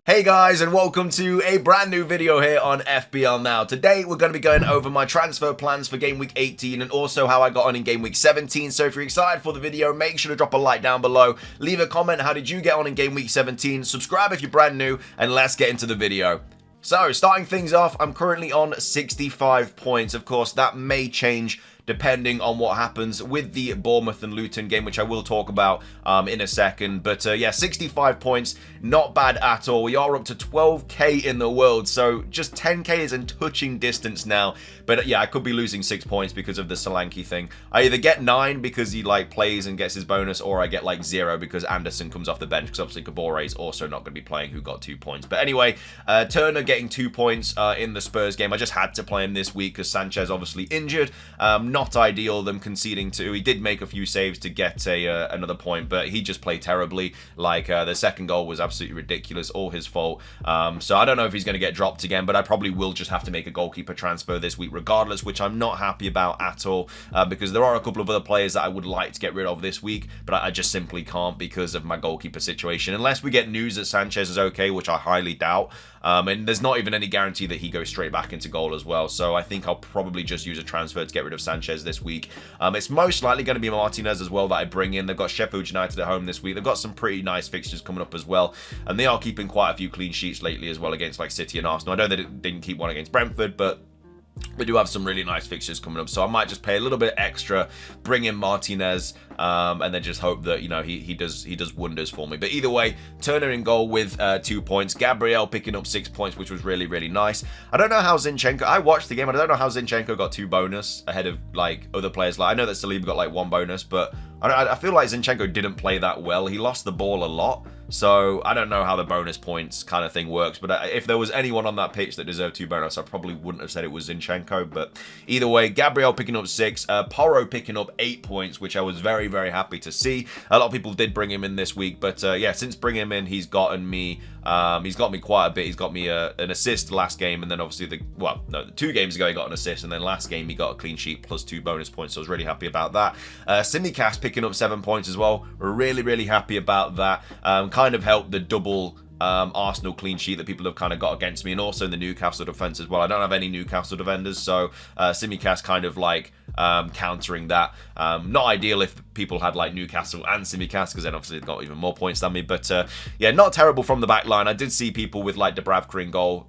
Hey guys, and welcome to a brand new video here on FPL Now. Today we're going to be going over my transfer plans for Game Week 18 and also how I got on in Game Week 17. So if you're excited for the video, make sure to drop a like down below, leave a comment, how did you get on in Game Week 17, subscribe if you're brand new, and let's get into the video. So starting things off, I'm currently on 65 points. Of course, that may change depending on what happens with the Bournemouth and Luton game, which I will talk about in a second. But yeah, 65 points, not bad at all. We are up to 12k in the world, so just 10k is in touching distance now. But yeah, I could be losing 6 points because of the Solanke thing. I either get 9 because he like plays and gets his bonus, or I get like 0 because Anderson comes off the bench, because obviously Kabore is also not going to be playing, who got 2 points. But anyway, Turner getting 2 points in the Spurs game. I just had to play him this week because Sanchez obviously injured. Not ideal, them conceding 2. He did make a few saves to get another point, but he just played terribly. Like the second goal was absolutely ridiculous, all his fault. So I don't know if he's going to get dropped again, but I probably will just have to make a goalkeeper transfer this week regardless, which I'm not happy about at all, because there are a couple of other players that I would like to get rid of this week, but I just simply can't because of my goalkeeper situation, unless we get news that Sanchez is okay, which I highly doubt. And there's not even any guarantee that he goes straight back into goal as well. So I think I'll probably just use a transfer to get rid of Sanchez this week. It's most likely going to be Martinez as well that I bring in. They've got Sheffield United at home this week. They've got some pretty nice fixtures coming up as well. And they are keeping quite a few clean sheets lately as well against like City and Arsenal. I know they didn't keep one against Brentford, but we do have some really nice fixtures coming up, so I might just pay a little bit extra, bring in Martinez, and then just hope that, you know, he does wonders for me. But either way, Turner in goal with 2 points. Gabriel picking up 6 points, which was really, really nice. I don't know how Zinchenko... I watched the game, and I don't know how Zinchenko got 2 bonus ahead of, like, other players. Like, I know that Saliba got, like, 1 bonus, but I feel like Zinchenko didn't play that well. He lost the ball a lot. So I don't know how the bonus points kind of thing works, but if there was anyone on that pitch that deserved 2 bonus, I probably wouldn't have said it was Zinchenko. But either way, Gabriel picking up 6, Porro picking up 8 points, which I was very, very happy to see. A lot of people did bring him in this week, but yeah, since bringing him in, he's gotten me quite a bit. He's got me an assist last game, and then obviously the 2 games ago he got an assist, and then last game he got a clean sheet plus 2 bonus points. So I was really happy about that. Simicast picking up 7 points as well. We're really, really happy about that. Kind of helped the double Arsenal clean sheet that people have kind of got against me, and also in the Newcastle defense as well. I don't have any Newcastle defenders, so Simicast kind of like countering that. Not ideal if people had like Newcastle and Simicast, because then obviously they've got even more points than me. But yeah, not terrible from the back line. I did see people with like Dubravka in goal,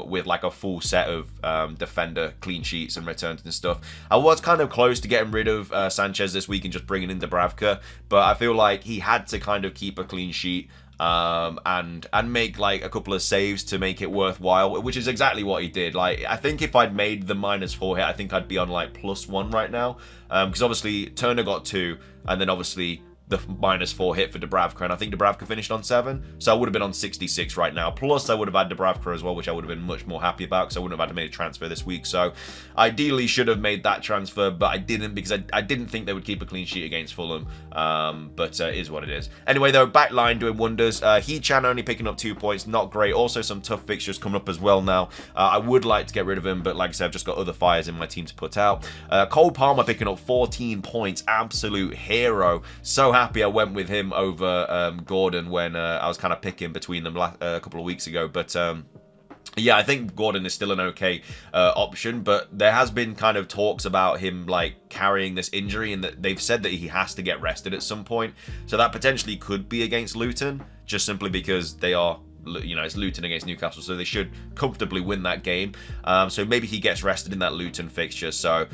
with like a full set of defender clean sheets and returns and stuff. I was kind of close to getting rid of Sanchez this week and just bringing in Dubravka, but I feel like he had to kind of keep a clean sheet and make like a couple of saves to make it worthwhile, which is exactly what he did. Like, I think if I'd made the -4 hit, I think I'd be on like +1 right now, because obviously Turner got 2, and then obviously the -4 hit for Dubravka, and I think Dubravka finished on 7, so I would have been on 66 right now. Plus, I would have had Dubravka as well, which I would have been much more happy about, because I wouldn't have had to make a transfer this week. So, ideally, should have made that transfer, but I didn't, because I didn't think they would keep a clean sheet against Fulham. But it is what it is. Anyway, though, back line doing wonders. Hee-chan only picking up 2 points, not great. Also, some tough fixtures coming up as well now. I would like to get rid of him, but like I said, I've just got other fires in my team to put out. Cole Palmer picking up 14 points, absolute hero. So happy I went with him over Gordon when I was kind of picking between them a couple of weeks ago. But yeah, I think Gordon is still an okay option, but there has been kind of talks about him like carrying this injury, and that they've said that he has to get rested at some point. So that potentially could be against Luton, just simply because they are, you know, it's Luton against Newcastle, so they should comfortably win that game. So maybe he gets rested in that Luton fixture. So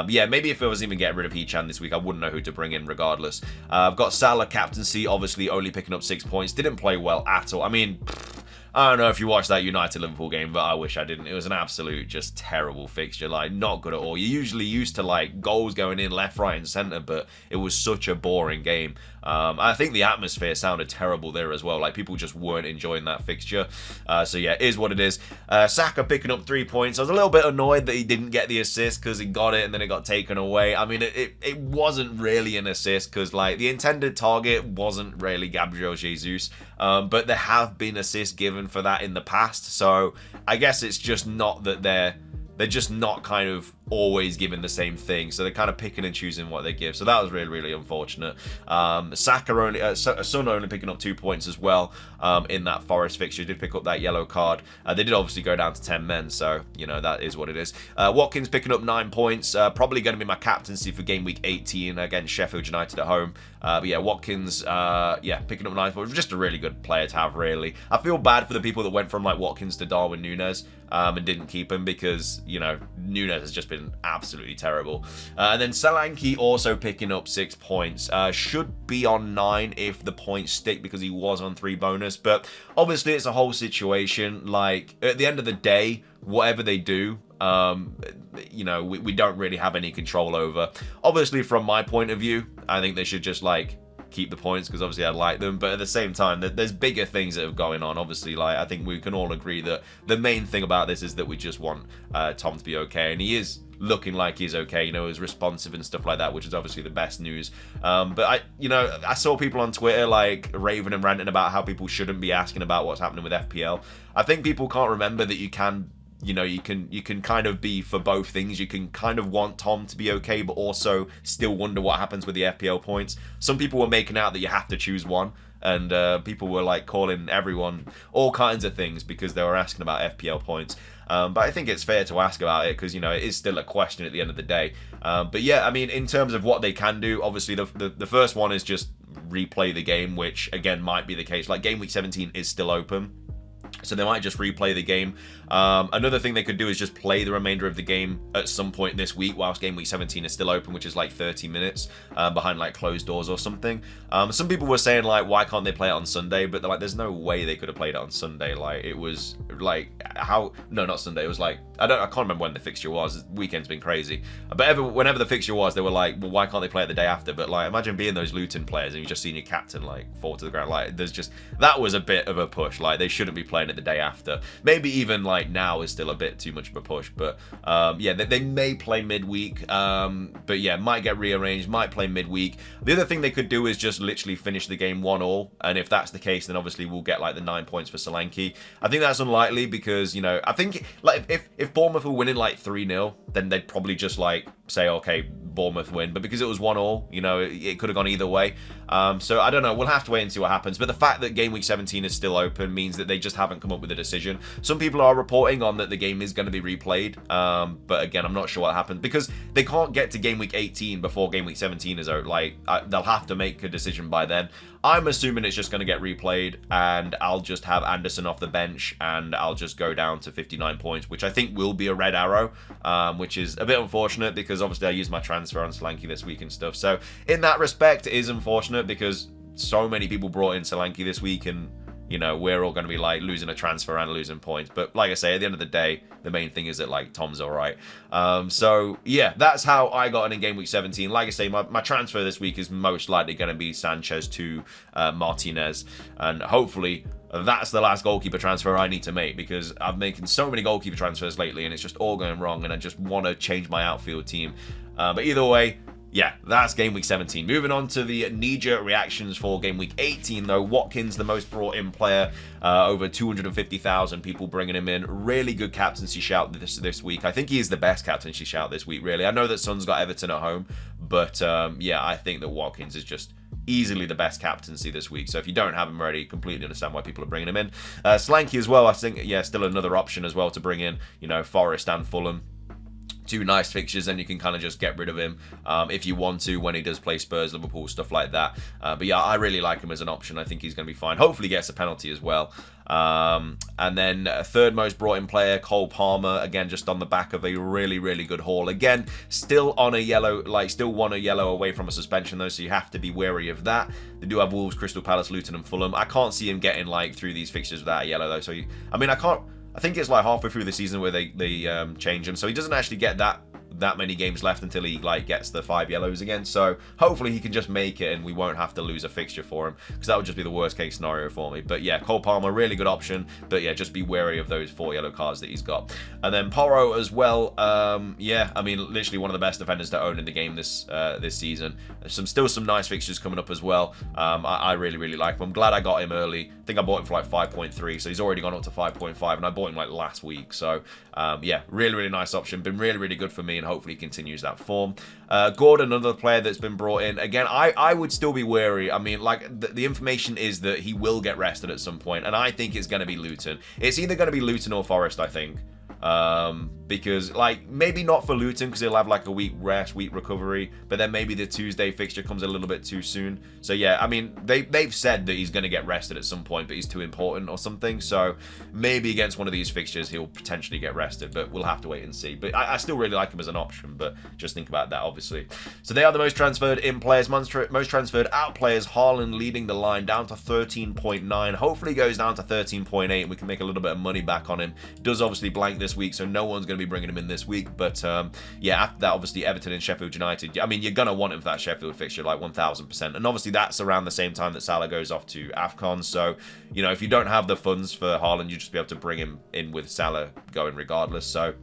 yeah, maybe if I was even getting rid of Hee-chan this week, I wouldn't know who to bring in regardless. I've got Salah captaincy, obviously only picking up 6 points. Didn't play well at all. I mean, I don't know if you watched that United-Liverpool game, but I wish I didn't. It was an absolute, just terrible fixture. Like, not good at all. You're usually used to, like, goals going in left, right, and centre, but it was such a boring game. I think the atmosphere sounded terrible there as well. Like, people just weren't enjoying that fixture. So, yeah, it is what it is. Saka picking up 3 points. I was a little bit annoyed that he didn't get the assist because he got it and then it got taken away. I mean, it wasn't really an assist because, like, the intended target wasn't really Gabriel Jesus. But there have been assists given for that in the past. So, I guess it's just not that they're just not kind of always giving the same thing, so they're kind of picking and choosing what they give. So that was really, really unfortunate. Son only picking up 2 points as well in that Forest fixture. Did pick up that yellow card. They did obviously go down to 10 men, so you know that is what it is. Watkins picking up 9 points. Probably going to be my captaincy for game week 18 against Sheffield United at home. But yeah, Watkins, yeah, picking up 9 points. Just a really good player to have, really. I feel bad for the people that went from like Watkins to Darwin Núñez and didn't keep him, because you know Núñez has just been absolutely terrible. And then Solanke also picking up 6 points. Should be on 9 if the points stick, because he was on 3 bonus. But obviously it's a whole situation. Like at the end of the day, whatever they do, you know, we don't really have any control over. Obviously, from my point of view, I think they should just like keep the points, because obviously I like them, but at the same time there's bigger things that are going on. Obviously, like I think we can all agree that the main thing about this is that we just want Tom to be okay, and he is looking like he's okay, you know, is responsive and stuff like that, which is obviously the best news. But I saw people on Twitter like raving and ranting about how people shouldn't be asking about what's happening with FPL. I think people can't remember that you can, you know, you can kind of be for both things. You can kind of want Tom to be okay, but also still wonder what happens with the FPL points. Some people were making out that you have to choose one, and people were like calling everyone all kinds of things because they were asking about FPL points. But I think it's fair to ask about it, because you know it is still a question at the end of the day. But yeah, I mean, in terms of what they can do, obviously the first one is just replay the game, which again might be the case. Like game week 17 is still open, so they might just replay the game. Another thing they could do is just play the remainder of the game at some point this week whilst game week 17 is still open, which is like 30 minutes behind like closed doors or something. Some people were saying like, why can't they play it on Sunday? But they're like, there's no way they could have played it on Sunday. Like it was like no, not Sunday. It was like I can't remember when the fixture was. The weekend's been crazy. But whenever the fixture was, they were like, well, why can't they play it the day after? But like, imagine being those Luton players and you just seen your captain like fall to the ground. Like that was a bit of a push. Like they shouldn't be playing it the day after. Maybe even like now is still a bit too much of a push. But yeah, they may play midweek. But yeah, might get rearranged, might play midweek. The other thing they could do is just literally finish the game 1-1. And if that's the case, then obviously we'll get like the 9 points for Solanke. I think that's unlikely, because you know, I think like if Bournemouth were winning like 3-0, then they'd probably just like say, okay, Bournemouth win. But because it was 1-1, you know, it could have gone either way. So I don't know. We'll have to wait and see what happens. But the fact that game week 17 is still open means that they just haven't come up with a decision. Some people are reporting on that the game is going to be replayed. But again, I'm not sure what happens, because they can't get to game week 18 before game week 17 is out. Like they'll have to make a decision by then. I'm assuming it's just going to get replayed, and I'll just have Anderson off the bench, and I'll just go down to 59 points, which I think will be a red arrow, which is a bit unfortunate, because obviously I used my transfer on Solanke this week and stuff. So in that respect, it is unfortunate, because so many people brought in Solanke this week, and you know, we're all going to be like losing a transfer and losing points. But like I say, at the end of the day, the main thing is that like Tom's all right. So yeah, that's how I got in game week 17. Like I say, my transfer this week is most likely going to be Sanchez to Martinez, and hopefully that's the last goalkeeper transfer I need to make, because I've making so many goalkeeper transfers lately and it's just all going wrong, and I just want to change my outfield team. But either way, yeah, that's game week 17. Moving on to the Kneejerk reactions for game week 18, though. Watkins, the most brought in player, over 250,000 people bringing him in. Really good captaincy shout this week. I think he is the best captaincy shout this week, really. I know that Son's got Everton at home, but yeah, I think that Watkins is just easily the best captaincy this week. So if you don't have him already, completely understand why people are bringing him in. Solanke as well, I think, yeah, still another option as well to bring in, you know, Forest and Fulham. 2 nice fixtures, then you can kind of just get rid of him if you want to when he does play Spurs, Liverpool, stuff like that. But yeah, I really like him as an option. I think he's going to be fine. Hopefully gets a penalty as well. And then third most brought in player, Cole Palmer, again just on the back of a really, really good haul. Again, still on a yellow, like still 1 yellow away from a suspension though, so you have to be wary of that. They do have Wolves, Crystal Palace, Luton and Fulham. I can't see him getting like through these fixtures without a yellow though, so I think it's like halfway through the season where they change him, so he doesn't actually get that many games left until he like gets the 5 yellows again. So hopefully he can just make it and we won't have to lose a fixture for him, because that would just be the worst case scenario for me. But yeah, Cole Palmer, really good option, but yeah, just be wary of those 4 yellow cards that he's got. And then Porro as well. Yeah, I mean, literally one of the best defenders to own in the game this season. There's still some nice fixtures coming up as well. I really, really like him. I'm glad I got him early. I think I bought him for like 5.3, so he's already gone up to 5.5, and I bought him like last week. So yeah, really, really nice option. Been really, really good for me, and and hopefully continues that form. Gordon, another player that's been brought in. Again, I would still be wary. I mean, like, the information is that he will get rested at some point, and I think it's going to be Luton. It's either going to be Luton or Forest, I think. Because, like, maybe not for Luton because he'll have like a week rest, week recovery, but then maybe the Tuesday fixture comes a little bit too soon. So yeah, I mean, they've said that he's going to get rested at some point, but he's too important or something. So maybe against one of these fixtures he'll potentially get rested, but we'll have to wait and see. But I still really like him as an option, but just think about that, obviously. So they are the most transferred in players. Most transferred out players. Haaland leading the line down to 13.9. Hopefully goes down to 13.8 and we can make a little bit of money back on him. Does obviously blank this week, so no one's going to be bringing him in this week. But yeah, after that, obviously Everton and Sheffield United. I mean, you're going to want him for that Sheffield fixture, like 1000%. And obviously that's around the same time that Salah goes off to AFCON. So, you know, if you don't have the funds for Haaland, you just be able to bring him in with Salah going regardless. So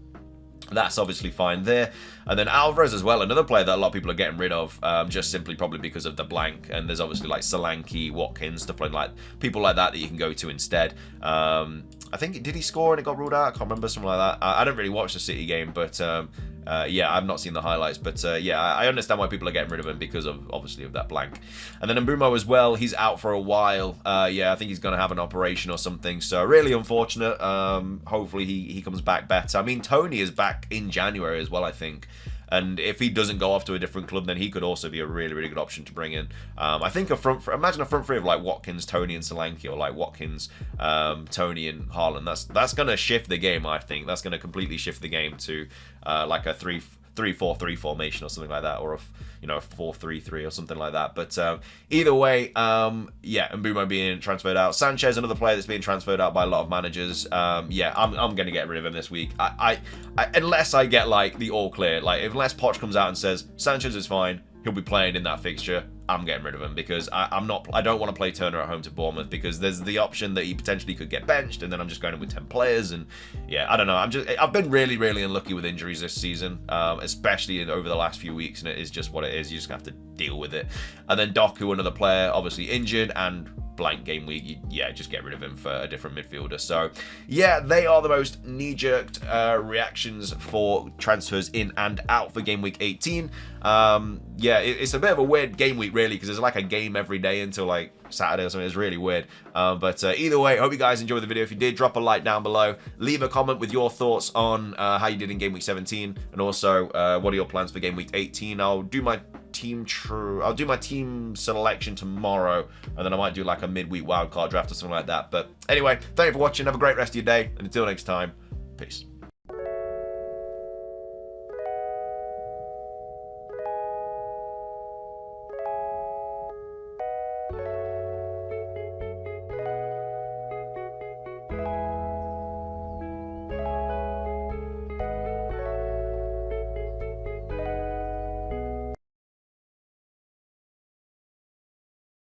that's obviously fine there. And then Alvarez as well, another player that a lot of people are getting rid of, just simply probably because of the blank. And there's obviously like Solanke, Watkins, stuff like people like that you can go to instead. I think, did he score and it got ruled out? I can't remember, something like that. I don't really watch the City game, but yeah, I've not seen the highlights. But yeah, I understand why people are getting rid of him because of, obviously, of that blank. And then Mbeumo as well, he's out for a while. Yeah, I think he's going to have an operation or something. So really unfortunate. Hopefully he comes back better. I mean, Tony is back in January as well, I think. And if he doesn't go off to a different club, then he could also be a really, really good option to bring in. I think imagine a front three of like Watkins, Tony, and Solanke, or like Watkins, Tony, and Haaland. That's going to shift the game, I think. That's going to completely shift the game to like a 3-4-3 formation or something like that, or a 4-3-3 or something like that. But either way, yeah, Mbeumo being transferred out. Sanchez, another player that's being transferred out by a lot of managers. Yeah, I'm going to get rid of him this week. Unless I get like the all clear, like unless Poch comes out and says Sanchez is fine, he'll be playing in that fixture, I'm getting rid of him because I don't want to play Turner at home to Bournemouth because there's the option that he potentially could get benched, and then I'm just going in with 10 players, and yeah, I don't know. I've been really, really unlucky with injuries this season, especially over the last few weeks, and it is just what it is. You just have to deal with it. And then Doku, another player, obviously injured and blank game week. Yeah, just get rid of him for a different midfielder. So yeah, they are the most knee-jerked reactions for transfers in and out for game week 18. Yeah, it's a bit of a weird game week really, because there's like a game every day until like Saturday or something. It's really weird. But either way, I hope you guys enjoyed the video. If you did, drop a like down below. Leave a comment with your thoughts on how you did in game week 17, and also what are your plans for game week 18. I'll do my team selection tomorrow, and then I might do like a midweek wildcard draft or something like that. But anyway, thank you for watching. Have a great rest of your day, and until next time, peace.